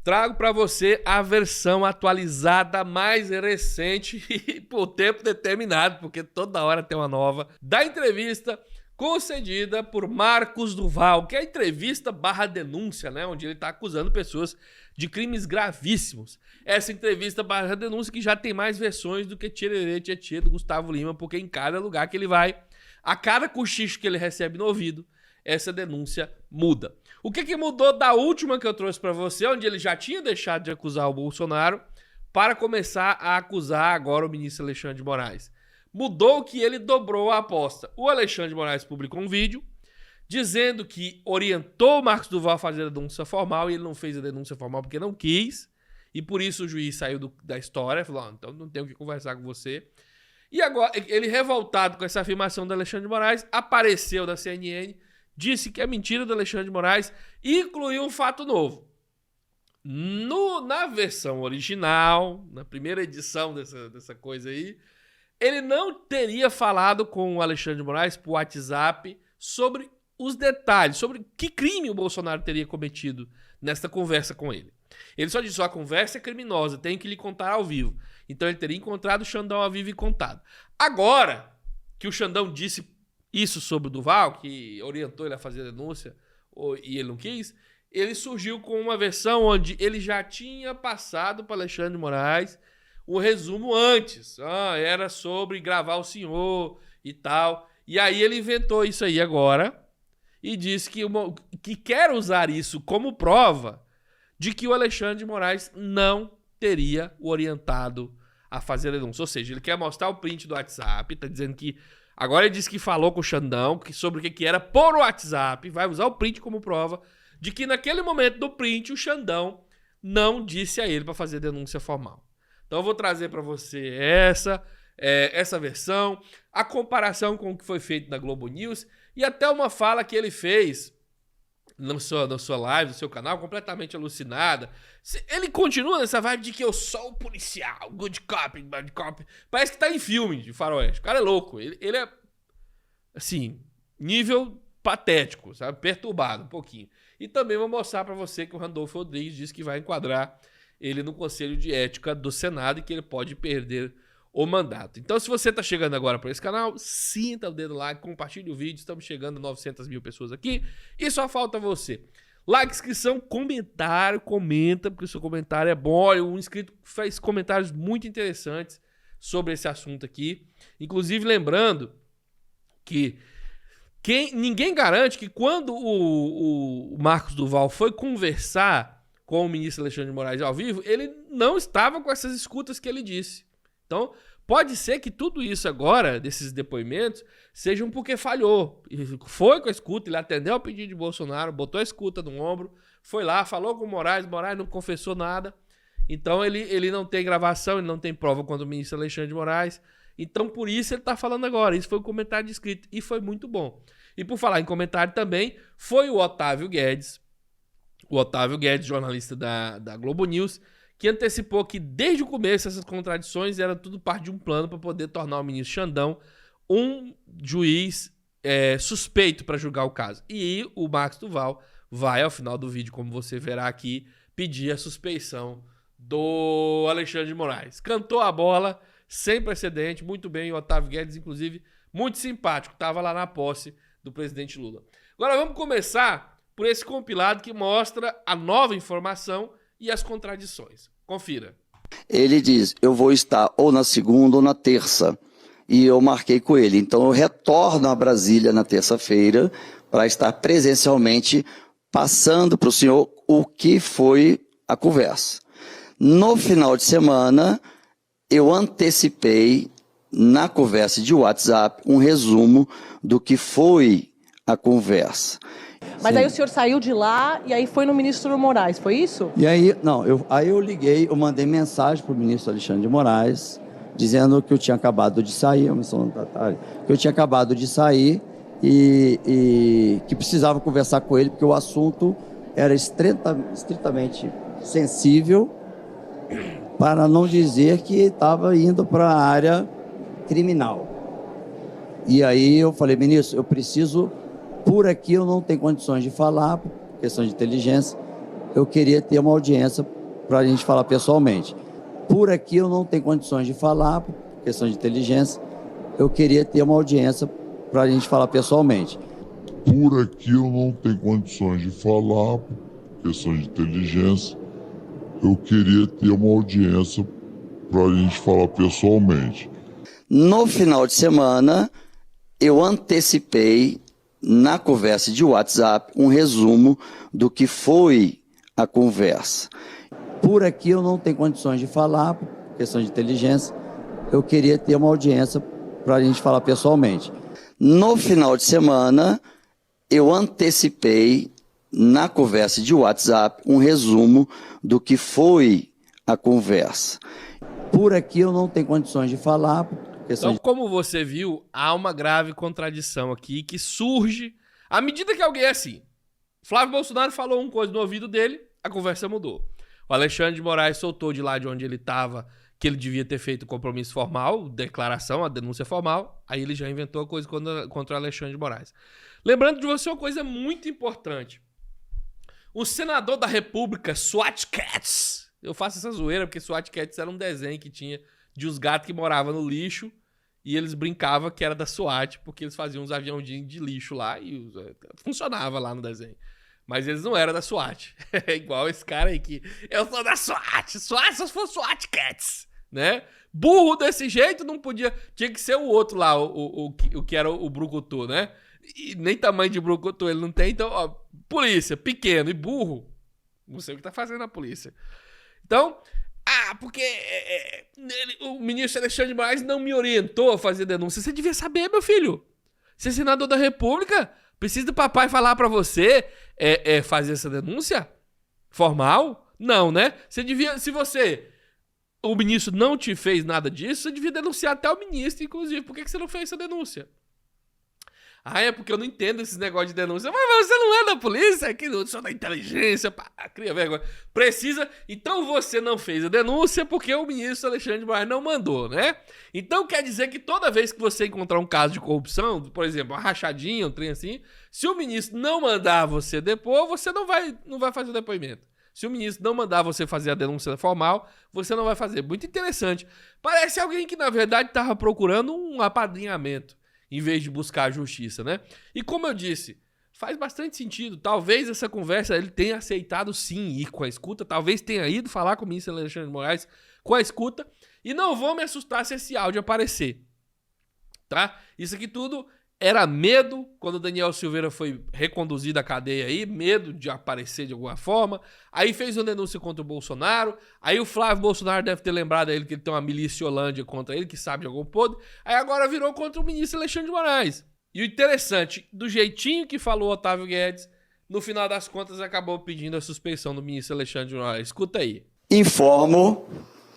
Trago para você a versão atualizada mais recente e por tempo determinado, porque toda hora tem uma nova, da entrevista concedida por Marcos Duval, que é a entrevista barra denúncia, né? Onde ele está acusando pessoas de crimes gravíssimos. Essa entrevista barra denúncia que já tem mais versões do que Tchererê Tchê do Gustavo Lima, porque em cada lugar que ele vai, a cada cochicho que ele recebe no ouvido, essa denúncia muda. O que mudou da última que eu trouxe para você, onde ele já tinha deixado de acusar o Bolsonaro, para começar a acusar agora o ministro Alexandre de Moraes? Mudou que ele dobrou a aposta. O Alexandre de Moraes publicou um vídeo dizendo que orientou o Marcos Duval a fazer a denúncia formal e ele não fez a denúncia formal porque não quis. E por isso o juiz saiu da história, falou, então não tenho o que conversar com você. E agora, ele revoltado com essa afirmação do Alexandre de Moraes, apareceu na CNN, disse que a mentira do Alexandre de Moraes incluiu um fato novo. Na versão original, na primeira edição dessa coisa aí, ele não teria falado com o Alexandre de Moraes por WhatsApp sobre os detalhes, sobre que crime o Bolsonaro teria cometido nesta conversa com ele. Ele só disse, a conversa é criminosa, tenho que lhe contar ao vivo. Então ele teria encontrado o Xandão ao vivo e contado. Agora que o Xandão disse isso sobre o Duval, que orientou ele a fazer a denúncia e ele não quis, ele surgiu com uma versão onde ele já tinha passado para Alexandre de Moraes o resumo antes. Era sobre gravar o senhor e tal. E aí ele inventou isso aí agora e disse que quer usar isso como prova de que o Alexandre de Moraes não teria o orientado a fazer a denúncia. Ou seja, ele quer mostrar o print do WhatsApp, tá dizendo que... Agora ele disse que falou com o Xandão sobre o que era por WhatsApp, vai usar o print como prova de que naquele momento do print o Xandão não disse a ele para fazer denúncia formal. Então eu vou trazer para você essa versão, a comparação com o que foi feito na Globo News e até uma fala que ele fez na sua live, no seu canal, completamente alucinada. Ele continua nessa vibe de que eu sou o policial, good cop, bad cop. Parece que tá em filme de faroeste. O cara é louco. Ele é, assim, nível patético, sabe? Perturbado um pouquinho. E também vou mostrar para você que o Randolfo Rodrigues disse que vai enquadrar ele no Conselho de Ética do Senado e que ele pode perder o mandato. Então, se você está chegando agora para esse canal, sinta o dedo lá, compartilhe o vídeo. Estamos chegando a 900 mil pessoas aqui e só falta você. Like, inscrição, comentário, comenta, porque o seu comentário é bom. Olha, um inscrito fez comentários muito interessantes sobre esse assunto aqui. Inclusive, lembrando que ninguém garante que quando o Marcos Duval foi conversar com o ministro Alexandre de Moraes ao vivo, ele não estava com essas escutas que ele disse. Então, pode ser que tudo isso agora, desses depoimentos, sejam porque falhou. Foi com a escuta, ele atendeu ao pedido de Bolsonaro, botou a escuta no ombro, foi lá, falou com o Moraes não confessou nada. Então, ele não tem gravação, ele não tem prova contra o ministro Alexandre de Moraes. Então, por isso ele está falando agora. Isso foi um comentário de escrito e foi muito bom. E por falar em comentário também, foi o Otávio Guedes, jornalista da Globo News, que antecipou que desde o começo essas contradições eram tudo parte de um plano para poder tornar o ministro Xandão um juiz suspeito para julgar o caso. E o Marcos Duval vai, ao final do vídeo, como você verá aqui, pedir a suspeição do Alexandre de Moraes. Cantou a bola, sem precedente, muito bem. O Otávio Guedes, inclusive, muito simpático, estava lá na posse do presidente Lula. Agora vamos começar por esse compilado que mostra a nova informação e as contradições. Confira. Ele diz, eu vou estar ou na segunda ou na terça. E eu marquei com ele. Então eu retorno a Brasília na terça-feira para estar presencialmente passando para o senhor o que foi a conversa. No final de semana, eu antecipei na conversa de WhatsApp um resumo do que foi a conversa. Mas Sim. aí o senhor saiu de lá e aí foi no ministro Moraes, foi isso? E aí, eu liguei, eu mandei mensagem para o ministro Alexandre de Moraes, dizendo que eu tinha acabado de sair, que eu tinha acabado de sair e que precisava conversar com ele, porque o assunto era estritamente sensível, para não dizer que estava indo para a área criminal. E aí eu falei, ministro, eu preciso... Por aqui eu não tenho condições de falar, por questão de inteligência. Eu queria ter uma audiência para a gente falar pessoalmente. Por aqui eu não tenho condições de falar, por questão de inteligência. Eu queria ter uma audiência para a gente falar pessoalmente. Por aqui eu não tenho condições de falar, por questão de inteligência. Eu queria ter uma audiência para a gente falar pessoalmente. No final de semana, eu antecipei na conversa de WhatsApp um resumo do que foi a conversa. Por aqui eu não tenho condições de falar, por questão de inteligência. Eu queria ter uma audiência para a gente falar pessoalmente. No final de semana, eu antecipei na conversa de WhatsApp um resumo do que foi a conversa. Por aqui eu não tenho condições de falar. Então, como você viu, há uma grave contradição aqui que surge à medida que alguém é assim. Flávio Bolsonaro falou uma coisa no ouvido dele, a conversa mudou. O Alexandre de Moraes soltou de lá de onde ele estava que ele devia ter feito o compromisso formal, declaração, a denúncia formal, aí ele já inventou a coisa contra o Alexandre de Moraes. Lembrando de você uma coisa muito importante. O senador da República, SWAT Cats, eu faço essa zoeira porque SWAT Cats era um desenho que tinha de uns gatos que moravam no lixo e eles brincavam que era da SWAT porque eles faziam uns aviãozinhos de lixo lá e funcionava lá no desenho. Mas eles não eram da SWAT. É igual esse cara aí que eu sou da SWAT. SWAT só se for SWAT Cats, né? Burro desse jeito não podia... Tinha que ser o outro lá, o que era o brucutu, né? E nem tamanho de brucutu ele não tem. Então, ó, polícia, pequeno e burro. Não sei o que tá fazendo a polícia. Então, porque o ministro Alexandre de Moraes não me orientou a fazer denúncia. Você devia saber, meu filho. Você é senador da República... Precisa do papai falar pra você fazer essa denúncia? Formal? Não, né? Você devia, o ministro não te fez nada disso, você devia denunciar até o ministro, inclusive. Por que você não fez essa denúncia? É porque eu não entendo esses negócios de denúncia. Mas você não é da polícia, aqui não sou da inteligência, cria vergonha. Precisa. Então você não fez a denúncia porque o ministro Alexandre de Moraes não mandou, né? Então quer dizer que toda vez que você encontrar um caso de corrupção, por exemplo, uma rachadinha, um trem assim, se o ministro não mandar você depor, você não vai fazer o depoimento. Se o ministro não mandar você fazer a denúncia formal, você não vai fazer. Muito interessante. Parece alguém que, na verdade, estava procurando um apadrinhamento em vez de buscar a justiça, né? E como eu disse, faz bastante sentido. Talvez essa conversa ele tenha aceitado sim ir com a escuta. Talvez tenha ido falar com o ministro Alexandre de Moraes com a escuta. E não vou me assustar se esse áudio aparecer. Tá? Isso aqui tudo era medo quando o Daniel Silveira foi reconduzido à cadeia aí. Medo de aparecer de alguma forma. Aí fez uma denúncia contra o Bolsonaro. Aí o Flávio Bolsonaro deve ter lembrado a ele que ele tem uma milícia Holândia contra ele, que sabe de algum podre. Aí agora virou contra o ministro Alexandre de Moraes. E o interessante, do jeitinho que falou o Otávio Guedes, no final das contas acabou pedindo a suspeição do ministro Alexandre de Moraes. Escuta aí. Informo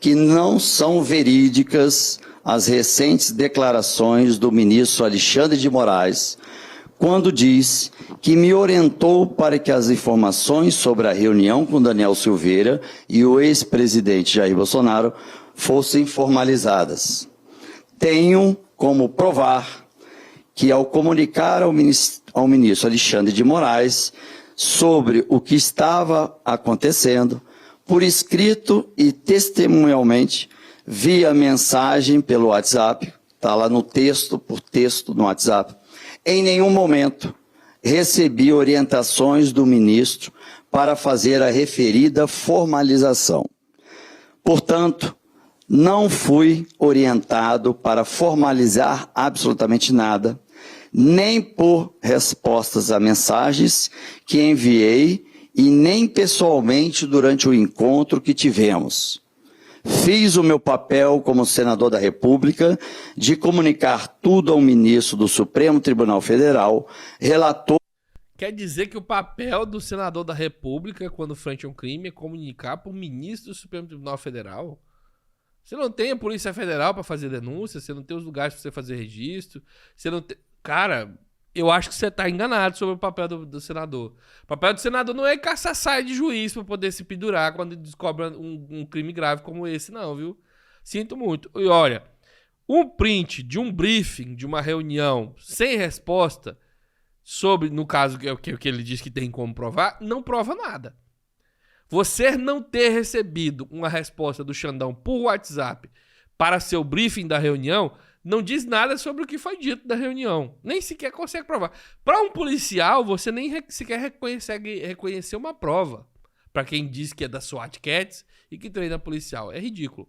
que não são verídicas as recentes declarações do ministro Alexandre de Moraes, quando diz que me orientou para que as informações sobre a reunião com Daniel Silveira e o ex-presidente Jair Bolsonaro fossem formalizadas. Tenho como provar que, ao comunicar ao ministro Alexandre de Moraes sobre o que estava acontecendo, por escrito e testemunhalmente, via mensagem pelo WhatsApp, está lá no texto, por texto no WhatsApp, em nenhum momento recebi orientações do ministro para fazer a referida formalização. Portanto, não fui orientado para formalizar absolutamente nada, nem por respostas a mensagens que enviei e nem pessoalmente durante o encontro que tivemos. Fiz o meu papel como senador da República de comunicar tudo ao ministro do Supremo Tribunal Federal, relator... Quer dizer que o papel do senador da República, quando frente a um crime, é comunicar para o ministro do Supremo Tribunal Federal? Você não tem a Polícia Federal para fazer denúncia, você não tem os lugares para você fazer registro, você não tem... Cara, eu acho que você está enganado sobre o papel do senador. O papel do senador não é caçar saia de juiz para poder se pendurar quando descobre um crime grave como esse, não, viu? Sinto muito. E olha, um print de um briefing, de uma reunião sem resposta sobre, no caso que ele diz que tem como provar, não prova nada. Você não ter recebido uma resposta do Xandão por WhatsApp para seu briefing da reunião não diz nada sobre o que foi dito da reunião. Nem sequer consegue provar. Para um policial, você nem sequer consegue reconhecer uma prova. Para quem diz que é da SWAT Cats e que treina policial. É ridículo.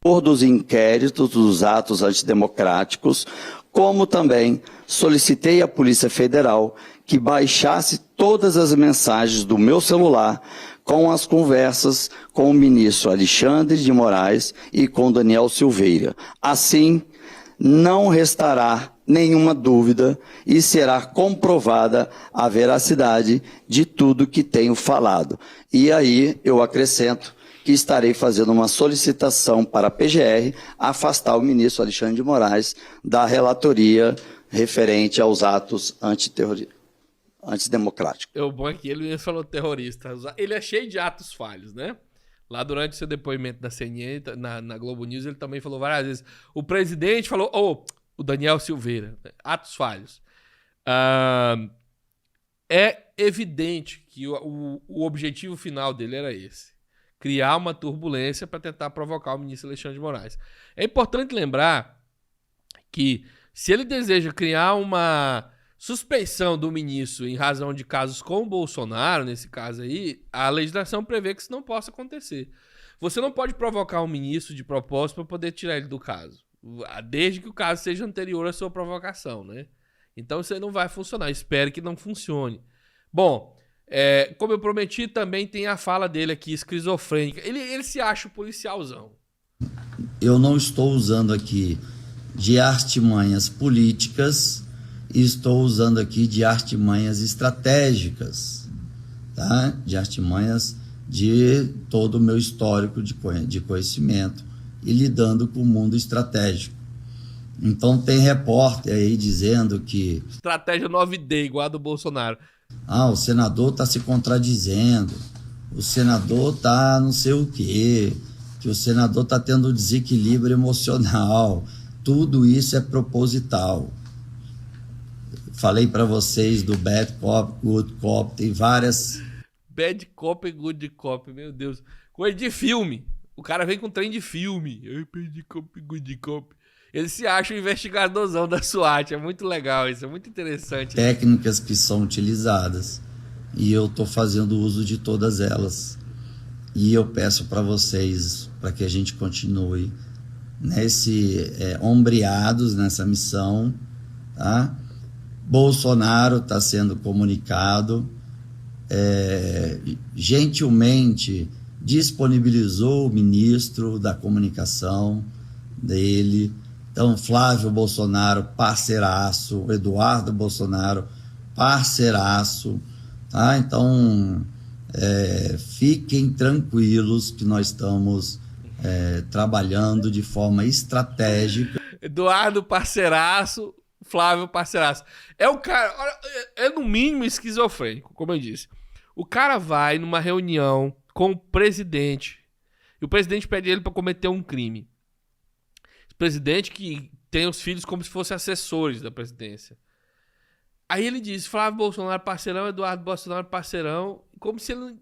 Por dos inquéritos dos atos antidemocráticos, como também solicitei à Polícia Federal que baixasse todas as mensagens do meu celular com as conversas com o ministro Alexandre de Moraes e com Daniel Silveira. Assim, não restará nenhuma dúvida e será comprovada a veracidade de tudo que tenho falado. E aí eu acrescento que estarei fazendo uma solicitação para a PGR afastar o ministro Alexandre de Moraes da relatoria referente aos atos antidemocráticos. O bom é que ele falou terrorista. Ele é cheio de atos falhos, né? Lá durante seu depoimento da CNN, na Globo News, ele também falou várias vezes. O presidente falou... o Daniel Silveira. Atos falhos. É evidente que o objetivo final dele era esse. Criar uma turbulência para tentar provocar o ministro Alexandre de Moraes. É importante lembrar que se ele deseja criar uma suspeição do ministro em razão de casos com o Bolsonaro, nesse caso aí, a legislação prevê que isso não possa acontecer. Você não pode provocar um ministro de propósito para poder tirar ele do caso, desde que o caso seja anterior à sua provocação, né? Então isso aí não vai funcionar. Espero que não funcione. Bom, como eu prometi, também tem a fala dele aqui, esquizofrênica. Ele se acha o policialzão. Eu não estou usando aqui de artimanhas políticas, estou usando aqui de artimanhas estratégicas, tá? De artimanhas de todo o meu histórico de conhecimento e lidando com o mundo estratégico. Então tem repórter aí dizendo que... Estratégia 9D, igual a do Bolsonaro. O senador está se contradizendo, o senador está não sei o quê, que o senador está tendo desequilíbrio emocional. Tudo isso é proposital. Falei para vocês do bad cop, good cop, tem várias... Bad cop e good cop, meu Deus. Coisa de filme. O cara vem com trem de filme. Bad cop, good cop. Ele se acha o investigadorzão da SWAT. É muito legal isso, é muito interessante. Técnicas que são utilizadas. E eu estou fazendo uso de todas elas. E eu peço para vocês, para que a gente continue ombreados nessa missão, tá? Bolsonaro está sendo comunicado, gentilmente disponibilizou o ministro da comunicação dele. Então, Flávio Bolsonaro, parceiraço, Eduardo Bolsonaro, parceiraço, tá? Então, fiquem tranquilos que nós estamos trabalhando de forma estratégica. Eduardo parceiraço, Flávio parceiraço. É o cara, é no mínimo esquizofrênico, como eu disse. O cara vai numa reunião com o presidente e o presidente pede ele para cometer um crime. O presidente que tem os filhos como se fossem assessores da presidência. Aí ele diz, Flávio Bolsonaro parceirão, Eduardo Bolsonaro parceirão, como se ele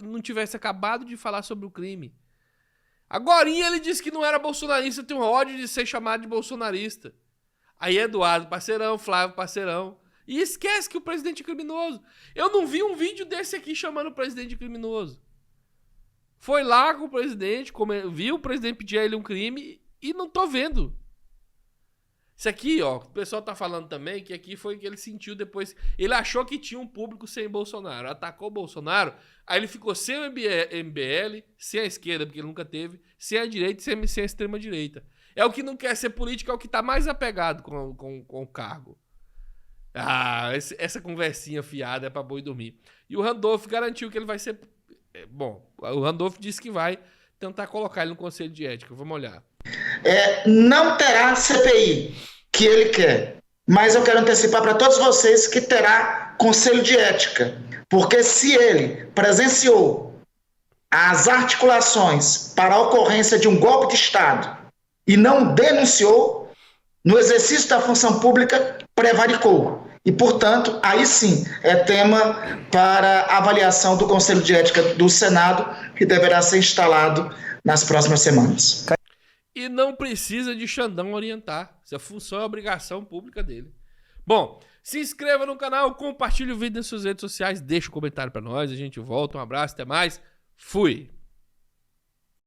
não tivesse acabado de falar sobre o crime. Agorinha ele disse que não era bolsonarista, tem um ódio de ser chamado de bolsonarista. Aí Eduardo parceirão, Flávio parceirão. E esquece que o presidente é criminoso. Eu não vi um vídeo desse aqui chamando o presidente de criminoso. Foi lá com o presidente, viu o presidente pedir a ele um crime e não tô vendo. Isso aqui, ó, o pessoal tá falando também que aqui foi que ele sentiu depois. Ele achou que tinha um público sem Bolsonaro. Atacou o Bolsonaro, aí ele ficou sem o MBL, sem a esquerda, porque ele nunca teve, sem a direita e sem a extrema-direita. É o que não quer ser político, é o que tá mais apegado com o cargo. Essa conversinha fiada é pra boi dormir. E o Randolph garantiu que ele vai ser... Bom, o Randolph disse que vai tentar colocar ele no Conselho de Ética. Vamos olhar. Não terá CPI que ele quer, mas eu quero antecipar para todos vocês que terá Conselho de Ética, porque se ele presenciou as articulações para a ocorrência de um golpe de Estado e não denunciou, no exercício da função pública prevaricou. e, portanto, aí sim é tema para avaliação do Conselho de Ética do Senado, que deverá ser instalado nas próximas semanas. E não precisa de Xandão orientar. Essa função é obrigação pública dele. Bom, se inscreva no canal, compartilhe o vídeo nas suas redes sociais, deixa um comentário pra nós, a gente volta. Um abraço, até mais. Fui!